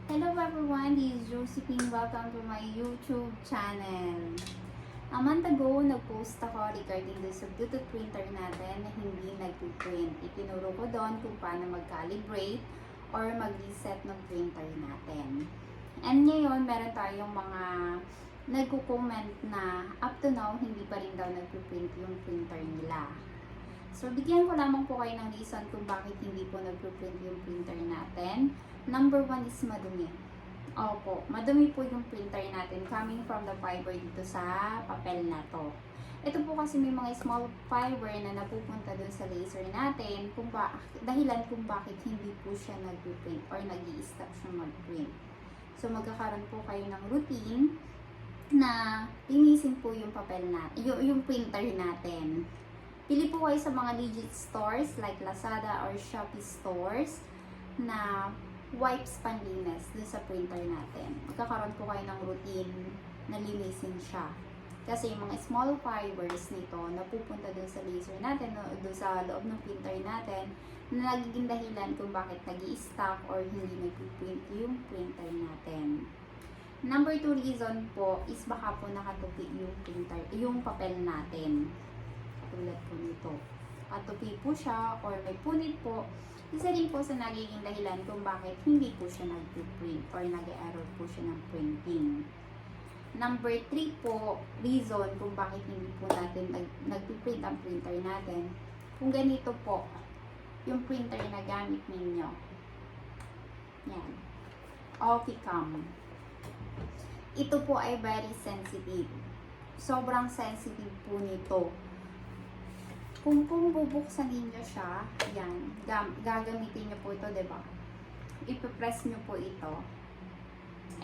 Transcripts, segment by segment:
Hello everyone, this is Josephine. Welcome to my YouTube channel. A month ago, nag-post ako regarding dun sa Bluetooth printer natin na hindi nag-print. Itinuro ko doon kung paano mag-calibrate or mag-reset ng printer natin. And ngayon, meron tayong mga nagko-comment na up to now, hindi pa rin daw nag-print yung printer nila. So, bigyan ko lamang po kayo ng reason kung bakit hindi po nag-print yung printer natin. Number 1 is madumi. Opo, madumi po yung printer natin coming from the fiber dito sa papel na to. Ito po kasi may mga small fiber na napupunta dun sa laser natin dahilan kung bakit hindi po siya nag-print or nag-i-stop siya mag-print. So, magkakaroon po kayo ng routine na linisin po yung papel na, yung printer natin. Pili po kayo sa mga legit stores like Lazada or Shopee stores na wipes panlinis dun sa printer natin. Magkakaroon po kayo ng routine na linisin siya. Kasi yung mga small fibers nito napupunta dun sa laser natin, dun sa loob ng printer natin, na nagiging dahilan kung bakit nag-i-stuck or hindi nag-print yung printer natin. Number 2 reason po is baka po nakatupi yung printer, yung papel natin. Tulad po nito. Katupi po siya or may punit po. Isa rin po sa nagiging dahilan kung bakit hindi po siya nag-print or nag-error po siya ng printing. Number 3 po, reason kung bakit hindi po natin nag-print ang printer natin. Kung ganito po, yung printer na gamit ninyo. Yan. Opicam. Ito po ay very sensitive. Sobrang sensitive po nito. Kung bubuksan niyo siya, yan, gagamitin niyo po ito, diba? Ipipress niyo po ito.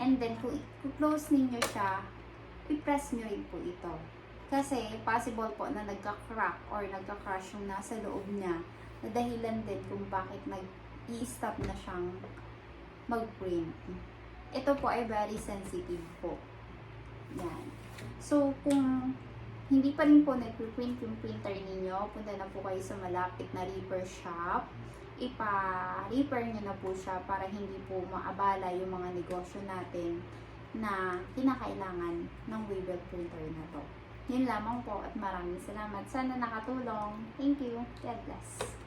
And then, kung i-close niyo siya, i-press niyo rin po ito. Kasi, possible po na nagka-crack or nagka-crash yung nasa loob niya, na dahilan din kung bakit nag-i-stop na siyang mag-print. Ito po ay very sensitive po. Yan. So, kung hindi pa rin po nag-print yung printer ninyo, punta na po kayo sa malapit na repair shop. Ipa-repair nyo na po siya para hindi po maabala yung mga negosyo natin na kinakailangan ng Wavell printer na to. Yun lamang po at maraming salamat. Sana nakatulong. Thank you. God bless.